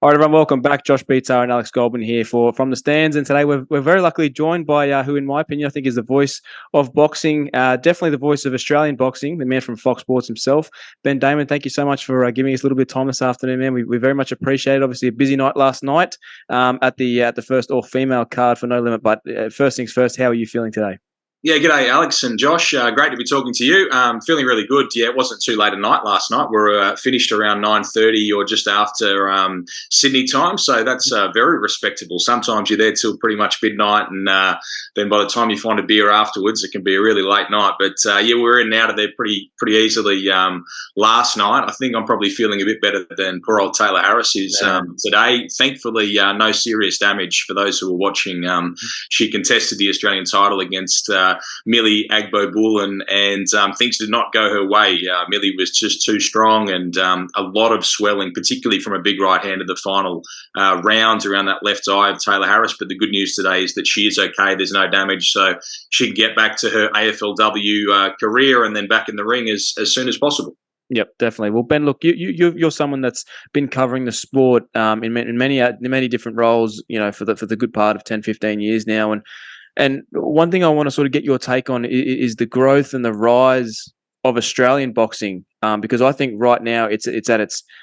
All right, everyone, welcome back. Josh Beatar and Alex Goldman here from the stands. And today we're very luckily joined by who, in my opinion, I think is the voice of boxing, definitely the voice of Australian boxing, the man from Fox Sports himself, Ben Damon. Thank you so much for giving us a little bit of time this afternoon, man. We very much appreciate it. Obviously, a busy night last night at the first all-female card for No Limit. But first things first, how are you feeling today? Yeah, g'day, Alex and Josh. Great to be talking to you. Feeling really good. Yeah, it wasn't too late at night last night. We were finished around 9:30 or just after Sydney time, so that's very respectable. Sometimes you're there till pretty much midnight, and then by the time you find a beer afterwards, it can be a really late night. But yeah, we're in and out of there pretty easily last night. I think I'm probably feeling a bit better than poor old Taylor Harris is today. Thankfully, no serious damage for those who were watching. She contested the Australian title against Millie Agbo-Bullen, and things did not go her way. Millie was just too strong, and a lot of swelling, particularly from a big right hand in the final round around that left eye of Taylor Harris. But the good news today is that she is okay. There's no damage, so she can get back to her AFLW career and then back in the ring as soon as possible. Yep, definitely. Well, Ben, look, you're someone that's been covering the sport in many different roles, you know, for the good part of 10, 15 years now, and one thing I want to sort of get your take on is the growth and the rise of Australian boxing, because I think right now it's at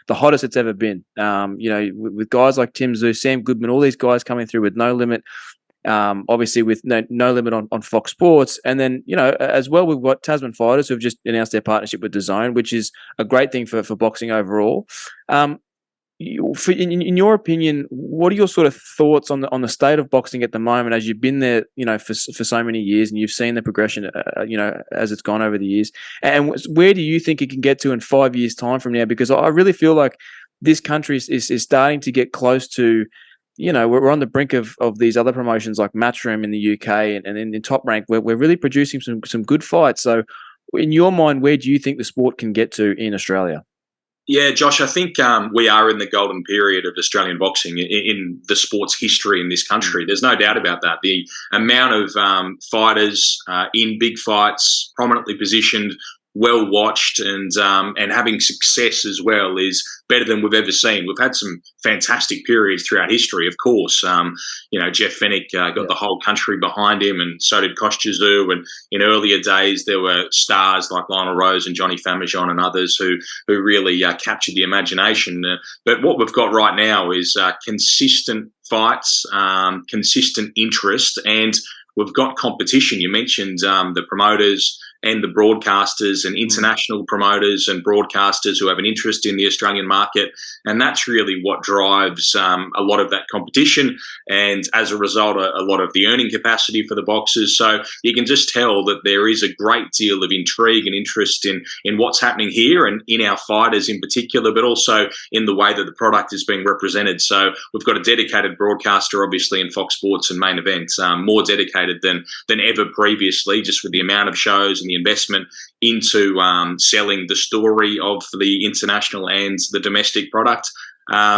the hottest it's ever been. You know, with guys like Tszyu, Sam Goodman, all these guys coming through with No Limit, obviously with no Limit on Fox Sports, and then you know as well we've got Tasman Fighters who've just announced their partnership with DAZN, which is a great thing for boxing overall. In your opinion, what are your sort of thoughts on the state of boxing at the moment, as you've been there, you know, for so many years, and you've seen the progression, you know, as it's gone over the years, and where do you think it can get to in 5 years' time from now? Because I really feel like this country is starting to get close to, you know, we're on the brink of these other promotions like Matchroom in the UK and in Top Rank, where we're really producing some good fights. So, in your mind, where do you think the sport can get to in Australia? Yeah, Josh, I think we are in the golden period of Australian boxing in the sport's history in this country. There's no doubt about that. The amount of fighters in big fights, prominently positioned, well watched, and having success as well is better than we've ever seen. We've had some fantastic periods throughout history, of course. You know, Jeff Fennick got the whole country behind him, and so did Tszyu. And in earlier days, there were stars like Lionel Rose and Johnny Famechon and others who really captured the imagination. But what we've got right now is consistent fights, consistent interest, and we've got competition. You mentioned the promoters and the broadcasters and international promoters and broadcasters who have an interest in the Australian market. And that's really what drives a lot of that competition, and as a result, a lot of the earning capacity for the boxers. So you can just tell that there is a great deal of intrigue and interest in what's happening here and in our fighters in particular, but also in the way that the product is being represented. So we've got a dedicated broadcaster, obviously, in Fox Sports and Main Event, more dedicated than ever previously, just with the amount of shows and the investment into selling the story of the international and the domestic product.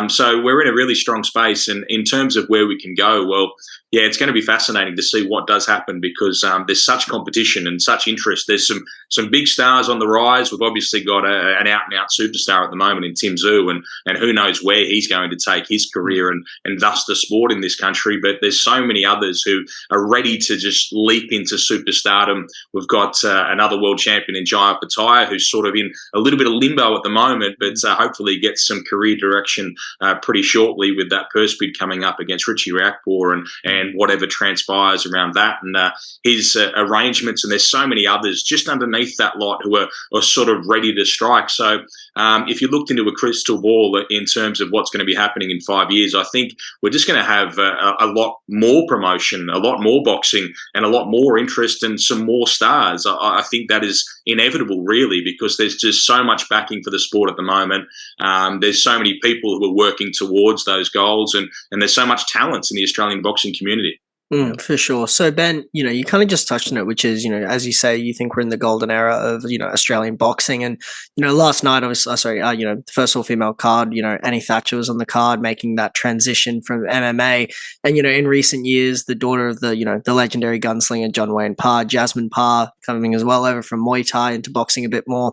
So we're in a really strong space, and in terms of where we can go, well, yeah, it's going to be fascinating to see what does happen, because there's such competition and such interest. There's some big stars on the rise. We've obviously got an out-and-out superstar at the moment in Tszyu, and who knows where he's going to take his career and thus the sport in this country. But there's so many others who are ready to just leap into superstardom. We've got another world champion in Jaya Pataya, who's sort of in a little bit of limbo at the moment, but hopefully gets some career direction pretty shortly with that purse bid coming up against Richie Riakporhe and whatever transpires around that, and his arrangements. And there's so many others just underneath that lot who are sort of ready to strike. So if you looked into a crystal ball in terms of what's going to be happening in 5 years, I think we're just going to have a lot more promotion, a lot more boxing, and a lot more interest and some more stars. I think that is inevitable, really, because there's just so much backing for the sport at the moment. There's so many people who are working towards those goals, and there's so much talent in the Australian boxing community. For sure. So Ben, you know, you kind of just touched on it, which is, you know, as you say, you think we're in the golden era of, you know, Australian boxing. And, you know, last night, you know, the first all-female card, you know, Annie Thatcher was on the card, making that transition from MMA. And, you know, in recent years, the daughter of the, you know, the legendary gunslinger John Wayne Parr, Jasmine Parr, coming as well over from Muay Thai into boxing a bit more.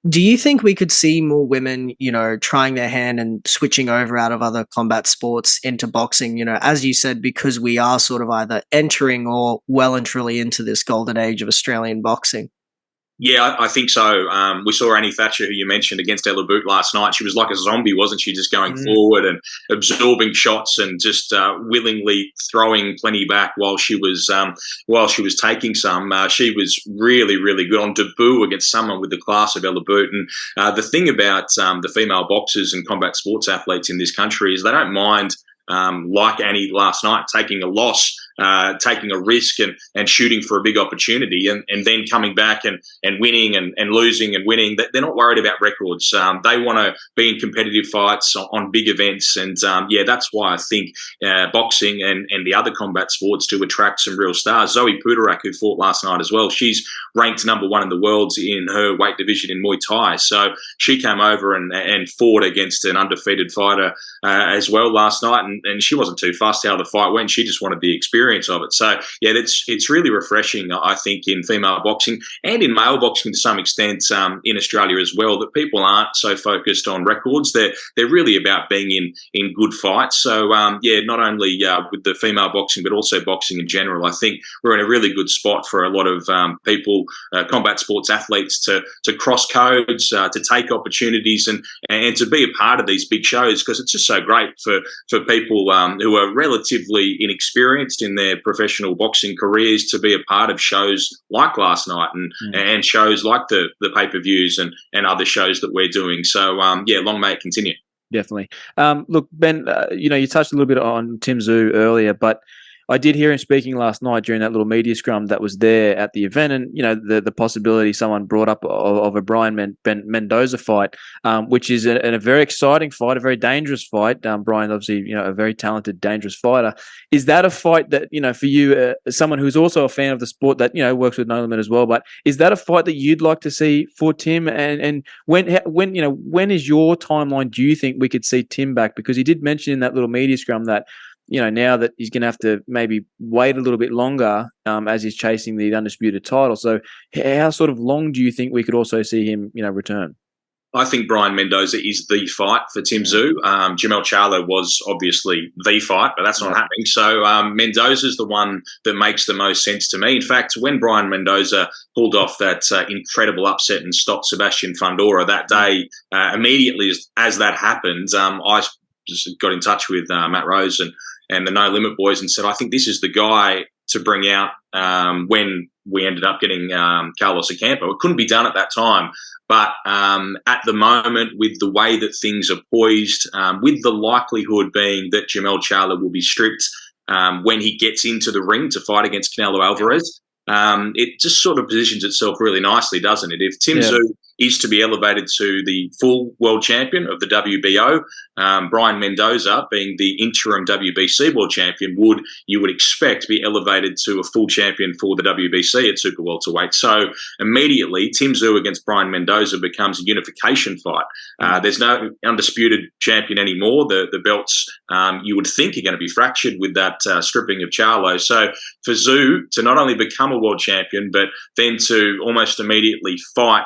Do you think we could see more women, trying their hand and switching over out of other combat sports into boxing? As you said, because we are sort of either entering or well and truly into this golden age of Australian boxing. Yeah, I think so. We saw Annie Thatcher, who you mentioned, against Ella Boot last night. She was like a zombie, wasn't she? Just going forward and absorbing shots and just willingly throwing plenty back while she was taking some. She was really, really good on debut against someone with the class of Ella Boot. And the thing about the female boxers and combat sports athletes in this country is they don't mind. Like Annie last night, taking a loss, taking a risk and shooting for a big opportunity and then coming back and winning and losing and winning. They're not worried about records. They want to be in competitive fights on big events. And that's why I think boxing and the other combat sports do attract some real stars. Zoe Puderak, who fought last night as well, she's ranked number 1 in the world in her weight division in Muay Thai. So she came over and fought against an undefeated fighter as well last night. And she wasn't too fussed how the fight went. She just wanted the experience of it. So, yeah, it's really refreshing, I think, in female boxing and in male boxing to some extent in Australia as well, that people aren't so focused on records. They're really about being in good fights. So, not only with the female boxing, but also boxing in general. I think we're in a really good spot for a lot of people, combat sports athletes, to cross codes, to take opportunities and to be a part of these big shows, because it's just so great for people who are relatively inexperienced in their professional boxing careers to be a part of shows like last night and shows like the pay-per-views and other shows that we're doing. So, long may it continue. Definitely. Look, Ben, you touched a little bit on Tszyu earlier, but I did hear him speaking last night during that little media scrum that was there at the event, and the possibility someone brought up of a Brian Mendoza fight, which is a very exciting fight, a very dangerous fight. Brian, obviously, a very talented, dangerous fighter. Is that a fight that for you, someone who's also a fan of the sport that works with No Limit as well? But is that a fight that you'd like to see for Tim? And when is your timeline? Do you think we could see Tim back? Because he did mention in that little media scrum that, now that he's going to have to maybe wait a little bit longer as he's chasing the undisputed title. So how sort of long do you think we could also see him, return? I think Brian Mendoza is the fight for Tszyu. Jamel Charlo was obviously the fight, but that's not happening. So Mendoza's the one that makes the most sense to me. In fact, when Brian Mendoza pulled off that incredible upset and stopped Sebastian Fundora that day, immediately as that happened, I just got in touch with Matt Rose and the No Limit boys and said, I think this is the guy to bring out when we ended up getting Carlos Ocampo. It couldn't be done at that time. But at the moment, with the way that things are poised, with the likelihood being that Jamel Charlo will be stripped when he gets into the ring to fight against Canelo Alvarez, it just sort of positions itself really nicely, doesn't it? If Tszyu is to be elevated to the full world champion of the WBO, Brian Mendoza, being the interim WBC world champion, you would expect to be elevated to a full champion for the WBC at super welterweight. So immediately, Tszyu against Brian Mendoza becomes a unification fight. There's no undisputed champion anymore. The belts, you would think, are going to be fractured with that stripping of Charlo. So for Tszyu to not only become a world champion, but then to almost immediately fight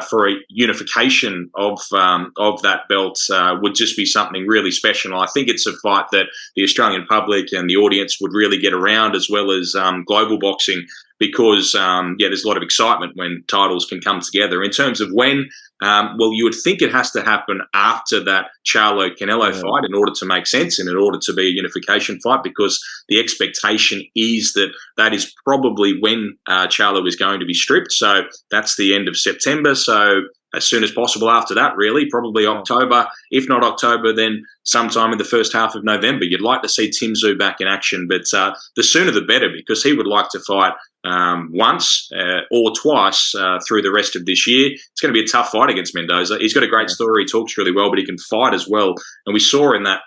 for a unification of that belt would just be something really special. I think it's a fight that the Australian public and the audience would really get around, as well as global boxing, because there's a lot of excitement when titles can come together. In terms of when, you would think it has to happen after that Charlo-Canelo fight in order to make sense and in order to be a unification fight, because the expectation is that is probably when Charlo is going to be stripped. So that's the end of September. So as soon as possible after that, really, probably October. If not October, then sometime in the first half of November. You'd like to see Tszyu back in action, but the sooner the better, because he would like to fight once or twice through the rest of this year. It's going to be a tough fight against Mendoza. He's got a great story, he talks really well, but he can fight as well. And we saw in that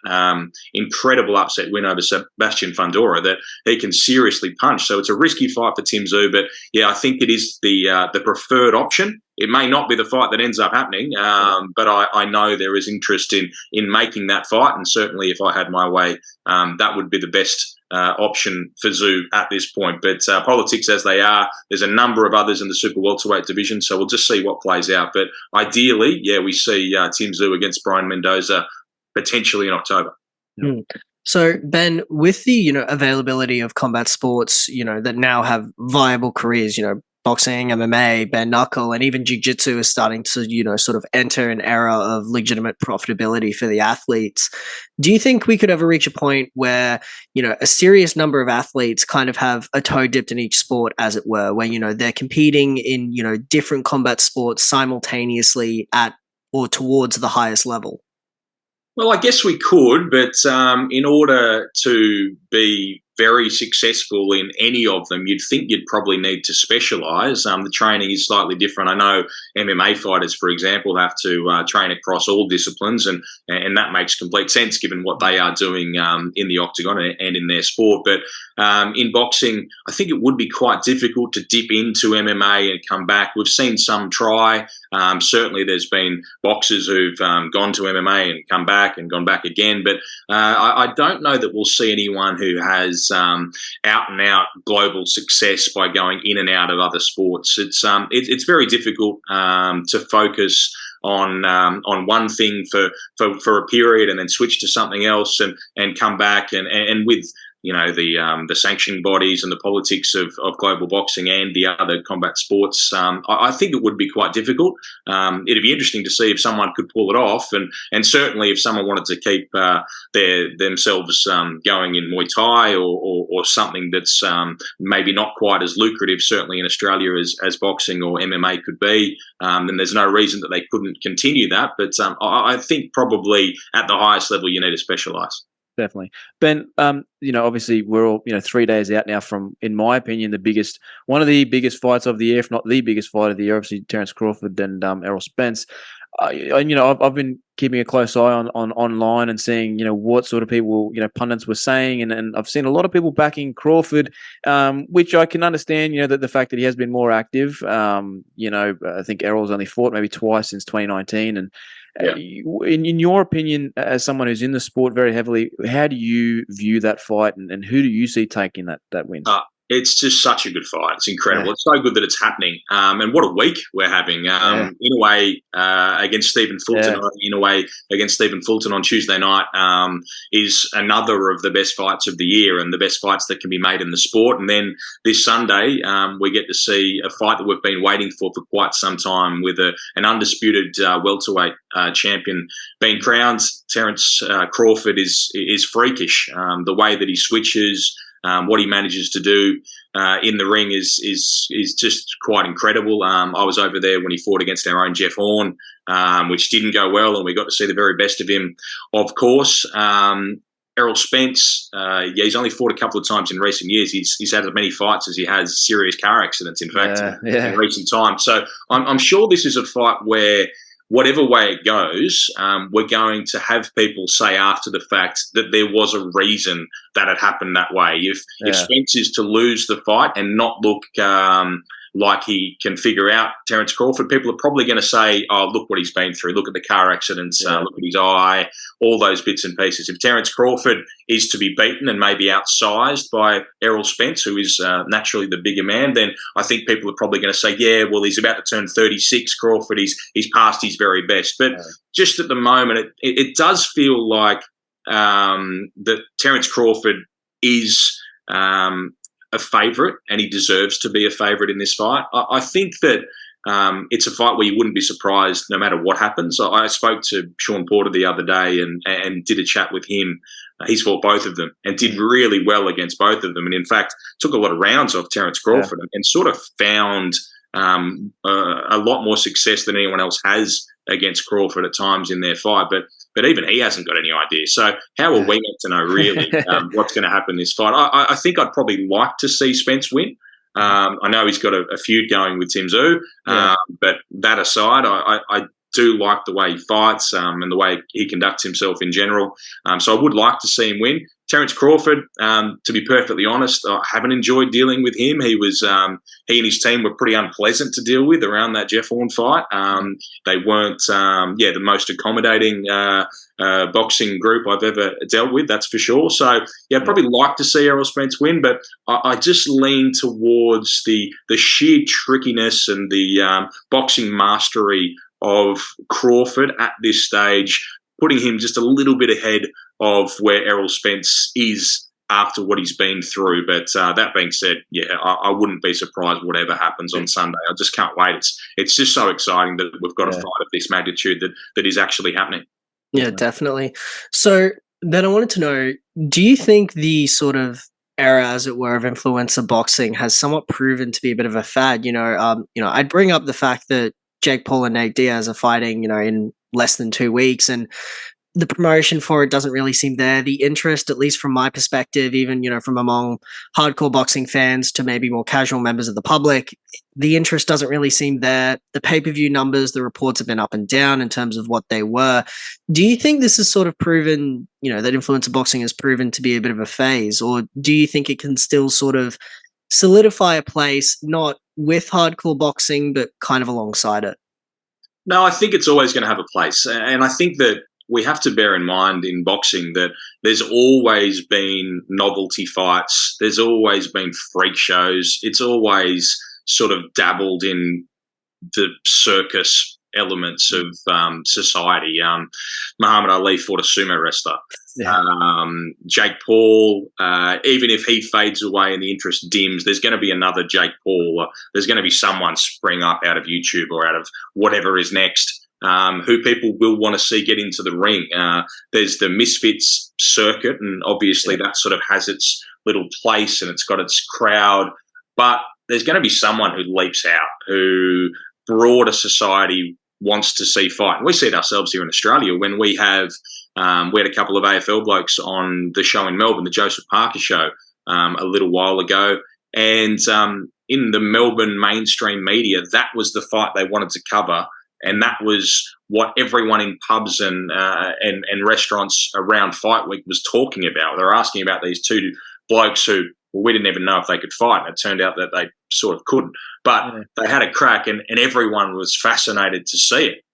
incredible upset win over Sebastian Fundora that he can seriously punch. So it's a risky fight for Tszyu, but I think it is the preferred option. It may not be the fight that ends up happening, but I know there is interest in making that fight, and certainly if I had my way, that would be the best option for Tszyu at this point. But politics as they are, there's a number of others in the super welterweight division, so we'll just see what plays out. But ideally, we see Tszyu against Brian Mendoza potentially in October. Mm. So, Ben, with the availability of combat sports, that now have viable careers, boxing, MMA, bare knuckle, and even jiu-jitsu is starting to, sort of enter an era of legitimate profitability for the athletes. Do you think we could ever reach a point where, a serious number of athletes kind of have a toe dipped in each sport, as it were, where, they're competing in, different combat sports simultaneously at or towards the highest level? Well, I guess we could, but in order to be very successful in any of them, you'd think you'd probably need to specialise. The training is slightly different. I know MMA fighters, for example, have to train across all disciplines, and that makes complete sense given what they are doing in the octagon and in their sport. But in boxing, I think it would be quite difficult to dip into MMA and come back. We've seen some try. Certainly there's been boxers who've gone to MMA and come back and gone back again. But I don't know that we'll see anyone who has out and out global success by going in and out of other sports. It's very difficult to focus on one thing for a period and then switch to something else and come back and with the sanctioning bodies and the politics of global boxing and the other combat sports, I think it would be quite difficult. It'd be interesting to see if someone could pull it off, and certainly if someone wanted to keep themselves going in Muay Thai or something that's maybe not quite as lucrative, certainly in Australia as boxing or MMA could be, then there's no reason that they couldn't continue that. But I think probably at the highest level you need to specialise. Definitely. Ben, obviously we're all, 3 days out now from, in my opinion, one of the biggest fights of the year, if not the biggest fight of the year, obviously Terence Crawford and Errol Spence. I've been keeping a close eye on online and seeing, what sort of people, pundits were saying. And I've seen a lot of people backing Crawford, which I can understand, that the fact that he has been more active. I think Errol's only fought maybe twice since 2019. And in your opinion, as someone who's in the sport very heavily, how do you view that fight, and who do you see taking that win? It's just such a good fight. It's incredible. Yeah. It's so good that it's happening. And what a week we're having. In a way, against Stephen Fulton, in a way, against Stephen Fulton on Tuesday night is another of the best fights of the year and the best fights that can be made in the sport. And then this Sunday, we get to see a fight that we've been waiting for quite some time, with an undisputed welterweight champion being crowned. Terence Crawford is freakish. The way that he switches, what he manages to do in the ring is just quite incredible. I was over there when he fought against our own Jeff Horn, which didn't go well, and we got to see the very best of him, of course. Errol Spence, he's only fought a couple of times in recent years. He's had as many fights as he has serious car accidents, in fact, in recent times. So I'm sure this is a fight where, whatever way it goes, we're going to have people say after the fact that there was a reason that it happened that way. If Spence is to lose the fight and not look like he can figure out Terence Crawford, people are probably going to say, oh, look what he's been through. Look at the car accidents. Look at his eye, all those bits and pieces. If Terence Crawford is to be beaten and maybe outsized by Errol Spence, who is naturally the bigger man, then I think people are probably going to say, yeah, well, he's about to turn 36, Crawford. He's past his very best. But just at the moment, it does feel like that Terence Crawford is a favourite, and he deserves to be a favourite in this fight. I think that it's a fight where you wouldn't be surprised no matter what happens. I spoke to Sean Porter the other day and did a chat with him. He's fought both of them and did really well against both of them, and in fact took a lot of rounds off Terence Crawford and sort of found a lot more success than anyone else has against Crawford at times in their fight. But even he hasn't got any idea. So how are we meant to know really what's going to happen in this fight? I think I'd probably like to see Spence win. I know he's got a feud going with Tszyu, but that aside, I do like the way he fights and the way he conducts himself in general. So I would like to see him win. Terence Crawford, to be perfectly honest, I haven't enjoyed dealing with him. He and his team were pretty unpleasant to deal with around that Jeff Horn fight. They weren't, the most accommodating boxing group I've ever dealt with, that's for sure. So, I'd probably like to see Errol Spence win, but I just lean towards the sheer trickiness and the boxing mastery of Crawford at this stage, putting him just a little bit ahead of where Errol Spence is after what he's been through. But that being said, I wouldn't be surprised whatever happens on Sunday. I just can't wait. It's just so exciting that we've got a fight of this magnitude that is actually happening. Yeah, definitely. So then I wanted to know, do you think the sort of era, as it were, of influencer boxing has somewhat proven to be a bit of a fad? I'd bring up the fact that Jake Paul and Nate Diaz are fighting, in less than 2 weeks, and the promotion for it doesn't really seem there. The interest, at least from my perspective, even, from among hardcore boxing fans to maybe more casual members of the public, the interest doesn't really seem there. The pay-per-view numbers, the reports have been up and down in terms of what they were. Do you think this has sort of proven, that influencer boxing has proven to be a bit of a phase, or do you think it can still sort of solidify a place, not with hardcore boxing, but kind of alongside it? No, I think it's always going to have a place. And I think that we have to bear in mind in boxing that there's always been novelty fights. There's always been freak shows. It's always sort of dabbled in the circus elements of society. Muhammad Ali fought a sumo wrestler. Yeah. Jake Paul, even if he fades away and the interest dims, there's going to be another Jake Paul. There's going to be someone spring up out of YouTube or out of whatever is next. Who people will want to see get into the ring. There's the Misfits circuit, and obviously that sort of has its little place and it's got its crowd. But there's going to be someone who leaps out, who broader society wants to see fight. And we see it ourselves here in Australia when we had a couple of AFL blokes on the show in Melbourne, the Joseph Parker show, a little while ago. And in the Melbourne mainstream media, that was the fight they wanted to cover. And that was what everyone in pubs and restaurants around Fight Week was talking about. They were asking about these two blokes who, we didn't even know if they could fight. And it turned out that they sort of couldn't. But they had a crack, and everyone was fascinated to see it.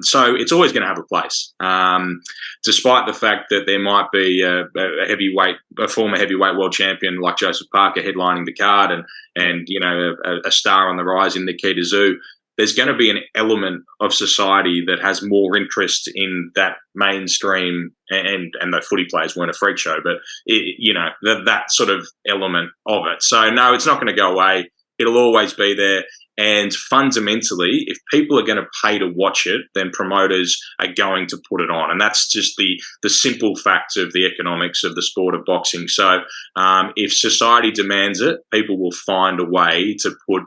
So it's always going to have a place, despite the fact that there might be a former heavyweight world champion like Joseph Parker headlining the card, and a star on the rise in Nikita Tszyu. There's going to be an element of society that has more interest in that mainstream, and the footy players weren't a freak show, but that sort of element of it. So no, it's not going to go away. It'll always be there. And fundamentally, if people are going to pay to watch it, then promoters are going to put it on. And that's just the simple fact of the economics of the sport of boxing. So if society demands it, people will find a way to put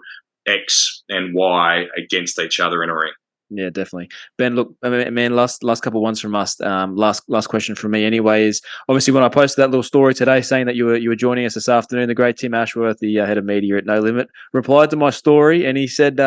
X and Y against each other in a ring. Yeah, definitely. Ben, look, man, last couple of ones from us. Last question from me anyway is, obviously when I posted that little story today saying that you were joining us this afternoon, the great Tim Ashworth, the head of media at No Limit, replied to my story, and he said,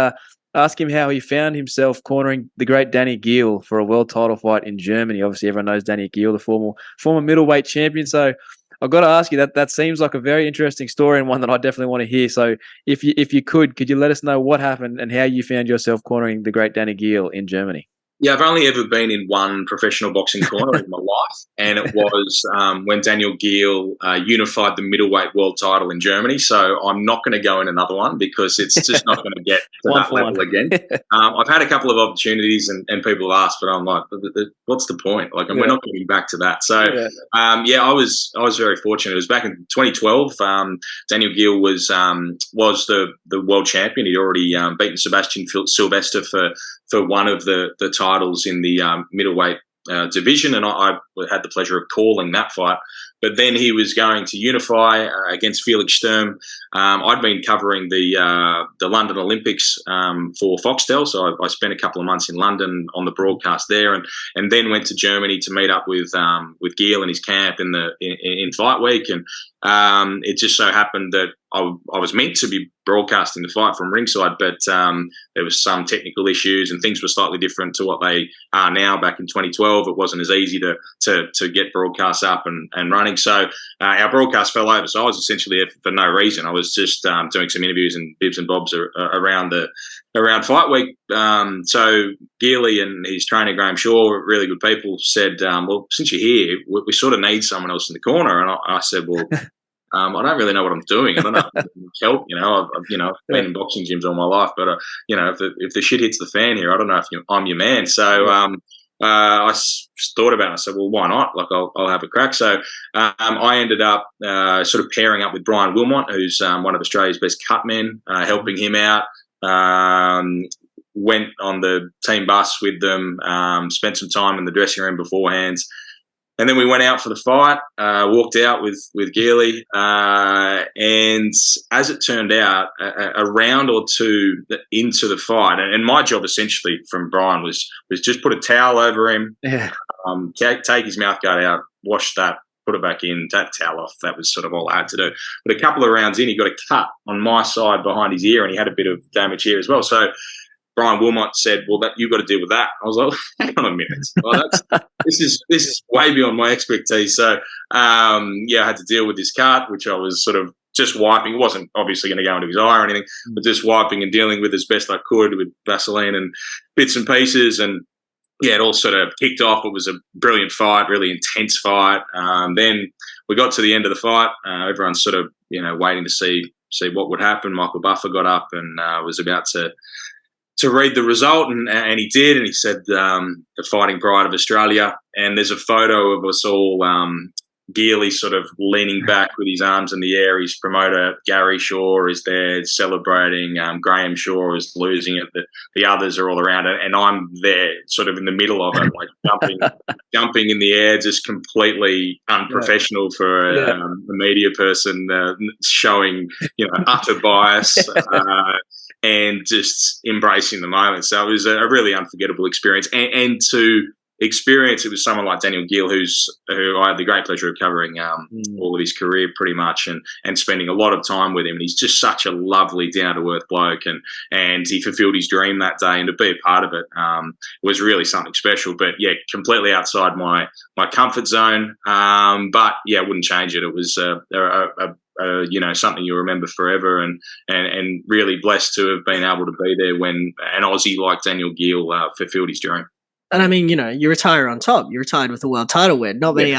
ask him how he found himself cornering the great Danny Giel for a world title fight in Germany. Obviously everyone knows Danny Giel, the former middleweight champion. So I've got to ask you, that seems like a very interesting story and one that I definitely want to hear. So if you could you let us know what happened and how you found yourself cornering the great Danny Giel in Germany? Yeah, I've only ever been in one professional boxing corner in my life, and it was when Daniel Giel unified the middleweight world title in Germany. So I'm not going to go in another one because it's just not going to get to that level again. I've had a couple of opportunities and people have asked, but I'm like, what's the point? Like, we're not getting back to that. So, I was very fortunate. It was back in 2012. Daniel Giel was the world champion. He'd already beaten Sebastian Sylvester for one of the titles in the middleweight division, and I had the pleasure of calling that fight. But then he was going to unify against Felix Sturm. I'd been covering the London Olympics for Foxtel, so I spent a couple of months in London on the broadcast there, and then went to Germany to meet up with Giel in his camp in Fight Week, and it just so happened that I was meant to be broadcasting the fight from ringside, but there was some technical issues and things were slightly different to what they are now. Back in 2012, it wasn't as easy to get broadcasts up and running. think so. Our broadcast fell over, so I was essentially there for no reason. I was just doing some interviews and bibs and bobs around fight week. So Geely and his trainer Graham Shaw, really good people, said, "Well, since you're here, we sort of need someone else in the corner." And I said, "Well, I don't really know what I'm doing. I don't know if I can help. I've been in boxing gyms all my life, but if the shit hits the fan here, I don't know if I'm your man." So I thought about it. I said, "Well, why not? Like, I'll have a crack." So I ended up sort of pairing up with Brian Wilmot, who's one of Australia's best cutmen, helping him out. Went on the team bus with them, spent some time in the dressing room beforehand. And then we went out for the fight, walked out with Geely, and as it turned out, a round or two into the fight, and my job essentially from Brian was just put a towel over him, take his mouth guard out, wash that, put it back in, take the towel off. That was sort of all I had to do. But a couple of rounds in, he got a cut on my side behind his ear, and he had a bit of damage here as well. So Brian Wilmot said, "Well, you've got to deal with that." I was like, "Hang on a minute, this is way beyond my expertise." So, I had to deal with this cut, which I was sort of just wiping. It wasn't obviously going to go into his eye or anything, but just wiping and dealing with as best I could with Vaseline and bits and pieces. And it all sort of kicked off. It was a brilliant fight, really intense fight. Then we got to the end of the fight. Everyone's sort of waiting to see what would happen. Michael Buffer got up and was about to read the result, and he did, and he said the fighting pride of Australia. And there's a photo of us all, Geely sort of leaning back with his arms in the air. His promoter Gary Shaw is there celebrating. Graham Shaw is losing it. The others are all around it, and I'm there, sort of in the middle of it, like jumping in the air, just completely unprofessional for a media person, showing utter bias. And just embracing the moment. So it was a really unforgettable experience. And to experience it with someone like Daniel Gill, who I had the great pleasure of covering all of his career pretty much, and spending a lot of time with him. And he's just such a lovely, down-to-earth bloke. And he fulfilled his dream that day, and to be a part of it was really something special. But, completely outside my comfort zone. But, I wouldn't change it. It was something you'll remember forever, and really blessed to have been able to be there when an Aussie like Daniel Gill fulfilled his dream. And I mean, you retire on top. You retired with a world title win. Not many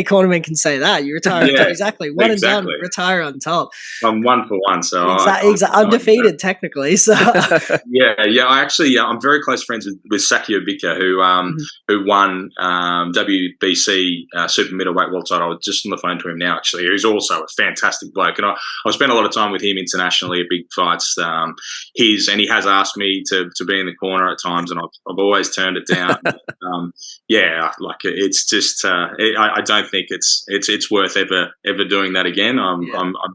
cornermen can say that. You retire on top. Exactly. One and done, retire on top. I'm 1 for 1, so exactly. Undefeated technically. So I actually I'm very close friends with Tszyu, who won WBC super middleweight world title. I was just on the phone to him now, actually. Who's also a fantastic bloke, and I spent a lot of time with him internationally at big fights. And he has asked me to be in the corner at times, and I've always turned it down. It's just I don't think it's worth ever doing that again. I'm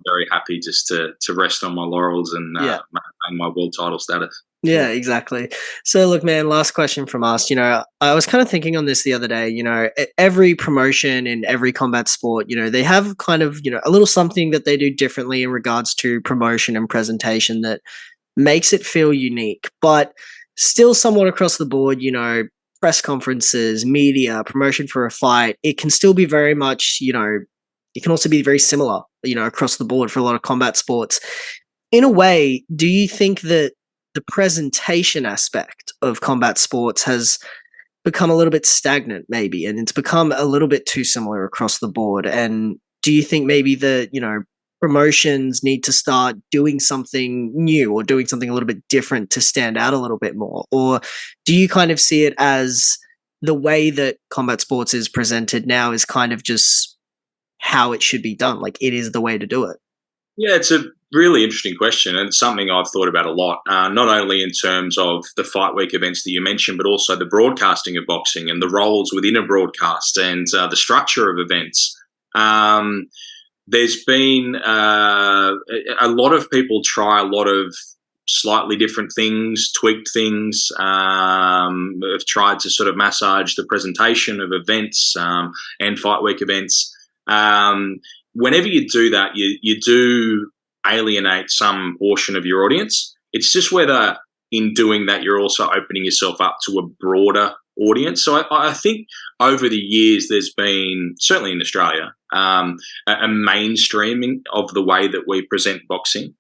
very happy just to rest on my laurels and maintain my world title status. Yeah, exactly. So look, man, last question from us. I was kind of thinking on this the other day. Every promotion in every combat sport, they have kind of a little something that they do differently in regards to promotion and presentation that makes it feel unique, but still somewhat across the board. Press conferences, media, promotion for a fight, it can still be very much, it can also be very similar, across the board for a lot of combat sports. In a way, do you think that the presentation aspect of combat sports has become a little bit stagnant maybe, and it's become a little bit too similar across the board? And do you think maybe the, promotions need to start doing something new or doing something a little bit different to stand out a little bit more? Or do you kind of see it as the way that combat sports is presented now is kind of just how it should be done? Like, it is the way to do it? Yeah, it's a really interesting question, and it's something I've thought about a lot, not only in terms of the fight week events that you mentioned, but also the broadcasting of boxing and the roles within a broadcast and the structure of events. There's been a lot of people try a lot of slightly different things, tweaked things, have tried to sort of massage the presentation of events and fight week events. Whenever you do that, you do alienate some portion of your audience. It's just whether in doing that you're also opening yourself up to a broader audience. So I think over the years there's been, certainly in Australia, a mainstreaming of the way that we present boxing.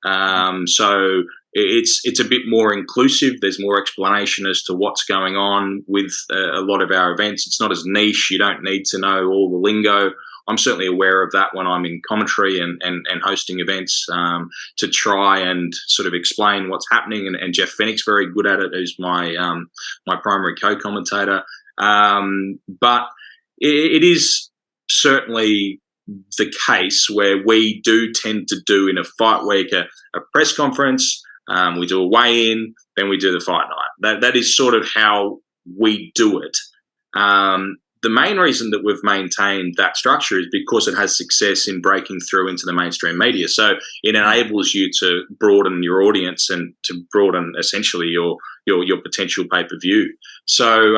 So it's a bit more inclusive. There's more explanation as to what's going on with a lot of our events. It's not as niche. You don't need to know all the lingo. I'm certainly aware of that when I'm in commentary and hosting events, to try and sort of explain what's happening. And Jeff Fennick's very good at it, who's my primary co-commentator. But it is certainly the case where we do tend to do in a fight week a press conference, we do a weigh-in, then we do the fight night. That is sort of how we do it. The main reason that we've maintained that structure is because it has success in breaking through into the mainstream media. So it enables you to broaden your audience and to broaden essentially your potential pay-per-view. So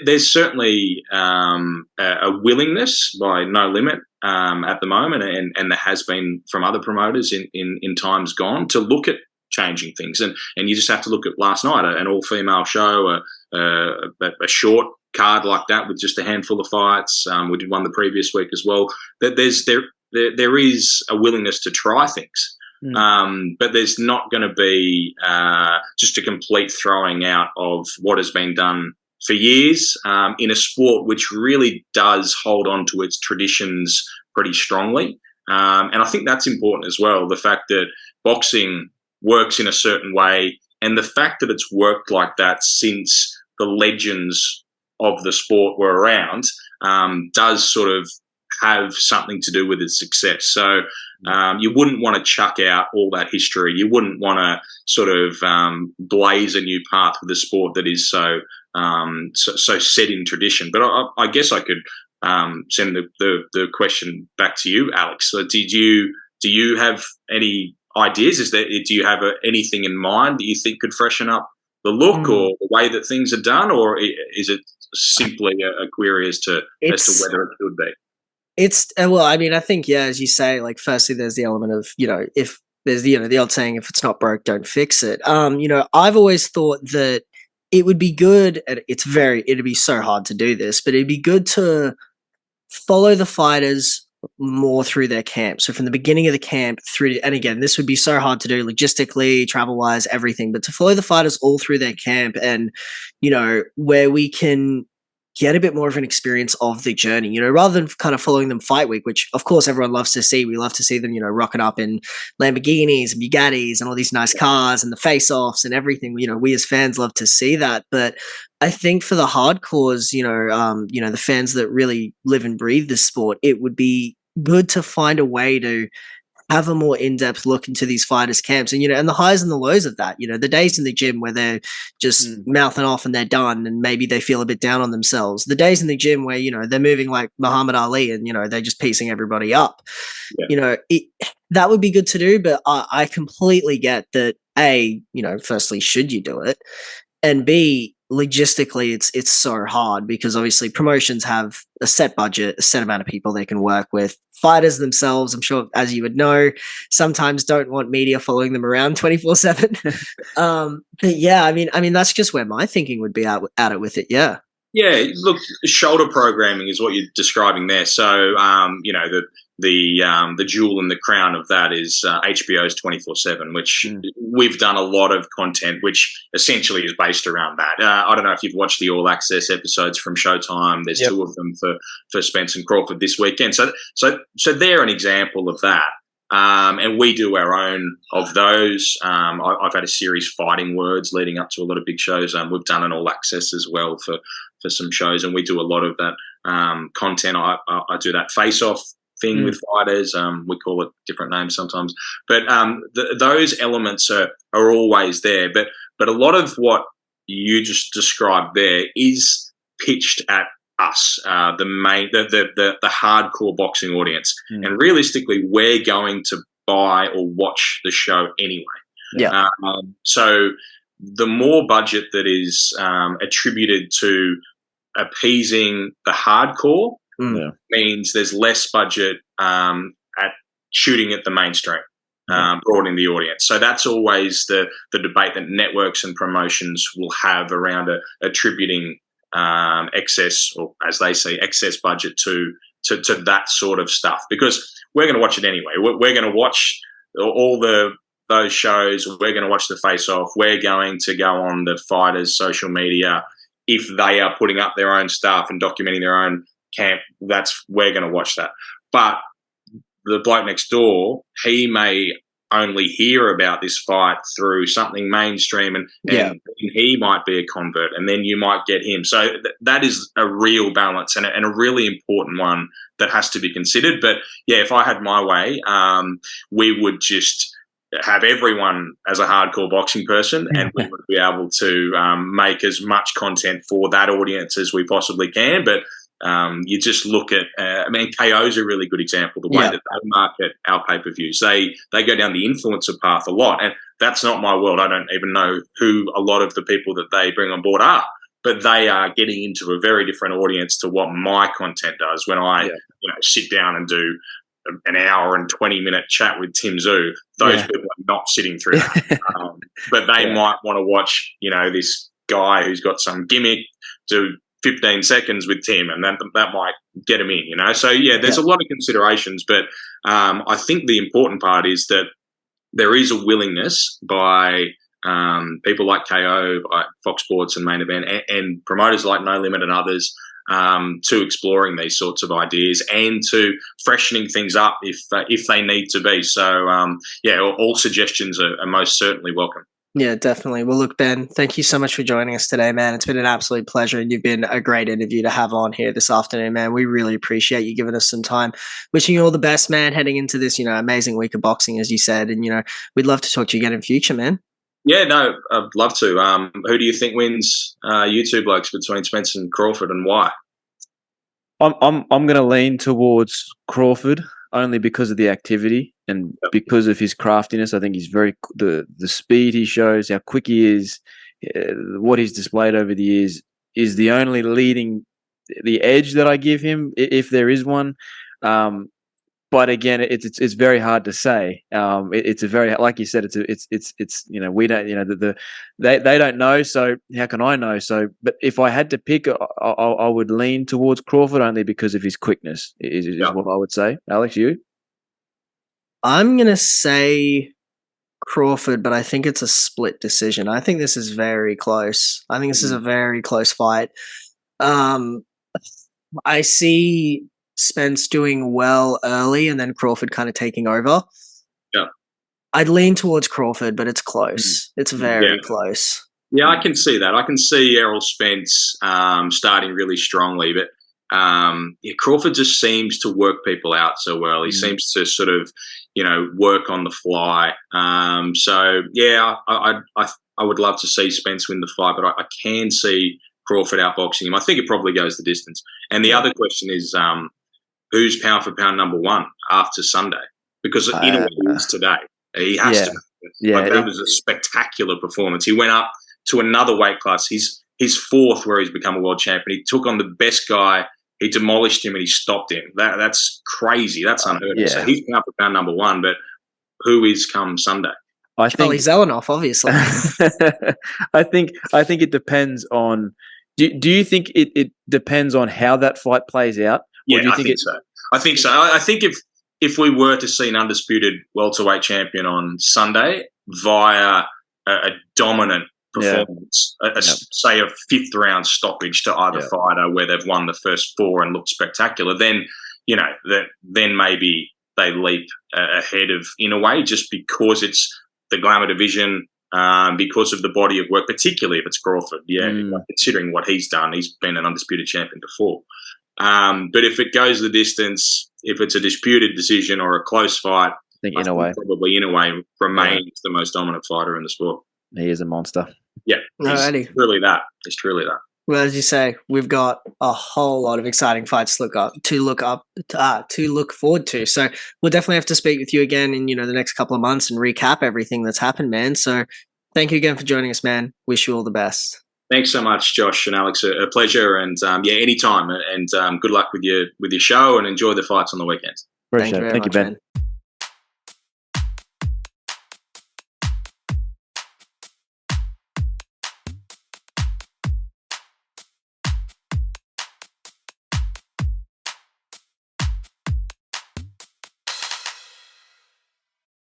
there's certainly a willingness by No Limit at the moment, and there has been from other promoters in times gone, to look at changing things. And you just have to look at last night, an all-female show, a short card like that with just a handful of fights. We did one the previous week as well. That there is a willingness to try things. But there's not going to be just a complete throwing out of what has been done for years in a sport which really does hold on to its traditions pretty strongly. And I think that's important as well, the fact that boxing works in a certain way, and the fact that it's worked like that since the legends of the sport were around does sort of have something to do with its success. So you wouldn't want to chuck out all that history. You wouldn't want to sort of blaze a new path with a sport that is so set in tradition. But I guess I could send the question back to you, Alex. So do you have any ideas? Do you have anything in mind that you think could freshen up the look or the way that things are done, or is it simply a query as to whether it should be? It's well, I mean, I think, yeah, as you say, like, firstly, there's the element of, if there's the old saying, if it's not broke, don't fix it. I've always thought that it would be good, and it'd be so hard to do this, but it'd be good to follow the fighters more through their camp. So from the beginning of the camp through, and again, this would be so hard to do logistically, travel wise, everything, but to follow the fighters all through their camp, and, where we can get a bit more of an experience of the journey, rather than kind of following them fight week, which of course everyone loves to see. We love to see them, rocking up in Lamborghinis and Bugattis and all these nice cars and the face-offs and everything. We as fans love to see that. But I think for the hardcores, the fans that really live and breathe this sport, it would be good to find a way to have a more in-depth look into these fighters' camps, and and the highs and the lows of that. The days in the gym where they're just mouthing off and they're done, and maybe they feel a bit down on themselves. The days in the gym where they're moving like Muhammad Ali, and they're just piecing everybody up. Yeah. That would be good to do, but I completely get that. A, firstly, should you do it? And B, logistically, it's so hard because obviously promotions have a set budget, a set amount of people they can work with. Fighters themselves, I'm sure, as you would know, sometimes don't want media following them around 24/7. But yeah, I mean, that's just where my thinking would be at it with it. Yeah. Yeah, look, shoulder programming is what you're describing there. So, the jewel in the crown of that is HBO's 24/7, which we've done a lot of content, which essentially is based around that. I don't know if you've watched the All Access episodes from Showtime. There's two of them for Spence and Crawford this weekend. So they're an example of that. And we do our own of those. I've had a series, Fighting Words, leading up to a lot of big shows. We've done an All Access as well for some shows, and we do a lot of that content. I do that face-off thing with fighters. We call it different names sometimes. But those elements are always there. But a lot of what you just described there is pitched at us, the hardcore boxing audience. And realistically, we're going to buy or watch the show anyway. Yeah. So the more budget that is attributed to appeasing the hardcore means there's less budget at shooting at the mainstream, broadening the audience. So that's always the debate that networks and promotions will have around attributing excess, or as they say, excess budget to that sort of stuff, because we're going to watch it anyway. We're going to watch all those shows. We're going to watch the face-off. We're going to go on the fighters' social media if they are putting up their own stuff and documenting their own camp. We're going to watch that. But the bloke next door, he may only hear about this fight through something mainstream, and he might be a convert, and then you might get him. So that is a real balance and a really important one that has to be considered. But yeah, if I had my way, we would just have everyone as a hardcore boxing person, and we would be able to make as much content for that audience as we possibly can. But you just look at, KO's a really good example. The way that they market our pay-per-views, they go down the influencer path a lot, and that's not my world. I don't even know who a lot of the people that they bring on board are, but they are getting into a very different audience to what my content does. When I sit down and do an hour and 20-minute chat with Tszyu, those people are not sitting through that. But they might want to watch, this guy who's got some gimmick do 15 seconds with Tim, and that might get him in, So, there's a lot of considerations, but I think the important part is that there is a willingness by people like KO, by Fox Sports and Main Event, and promoters like No Limit and others, to exploring these sorts of ideas and to freshening things up if they need to be. So, all suggestions are most certainly welcome. Yeah, definitely. Well, look, Ben, thank you so much for joining us today, man. It's been an absolute pleasure, and you've been a great interview to have on here this afternoon, man. We really appreciate you giving us some time. Wishing you all the best, man, heading into this, amazing week of boxing, as you said. And, we'd love to talk to you again in future, man. Yeah, no, I'd love to. Who do you think wins you two blokes between Spence and Crawford, and why? I'm going to lean towards Crawford, only because of the activity and because of his craftiness. I think he's the speed he shows, how quick he is, what he's displayed over the years is the only the edge that I give him, if there is one. But again, it's very hard to say. It's a very, like you said, it's we don't, they don't know. So how can I know? So, but if I had to pick, I would lean towards Crawford, only because of his quickness is what I would say. Alex, you? I'm going to say Crawford, but I think it's a split decision. I think this is very close. I think this is a very close fight. I see Spence doing well early and then Crawford kind of taking over. Yeah. I'd lean towards Crawford, but it's close. It's very close. Yeah, I can see that. I can see Errol Spence starting really strongly, but Crawford just seems to work people out so well. He seems to sort of, work on the fly. So yeah, I would love to see Spence win the fight, but I can see Crawford outboxing him. I think it probably goes the distance. And the other question is, who's pound for pound number one after Sunday? Because in a way he is today. He has to. Yeah, that was a spectacular performance. He went up to another weight class. He's fourth where he's become a world champion. He took on the best guy. He demolished him and he stopped him. That's crazy. That's unheard of. So he's pound for pound number one, but who is come Sunday? I think Zelenoff, obviously. I think it depends on. Do you think it depends on how that fight plays out? Yeah, I think so. I think if we were to see an undisputed welterweight champion on Sunday via a dominant performance, say a fifth round stoppage to either fighter where they've won the first four and looked spectacular, then then maybe they leap ahead of, in a way, just because it's the glamour division, because of the body of work, particularly if it's Crawford. Considering what he's done, he's been an undisputed champion before. But if it goes the distance, if it's a disputed decision or a close fight, I think in a way remains the most dominant fighter in the sport. He is a monster. Yeah, it's truly that. It's truly that. Well, as you say, we've got a whole lot of exciting fights to look forward to. So we'll definitely have to speak with you again in the next couple of months and recap everything that's happened, man. So thank you again for joining us, man. Wish you all the best. Thanks so much, Josh and Alex. A pleasure, and anytime. And good luck with your show, and enjoy the fights on the weekends. Appreciate it. Thank you, Ben.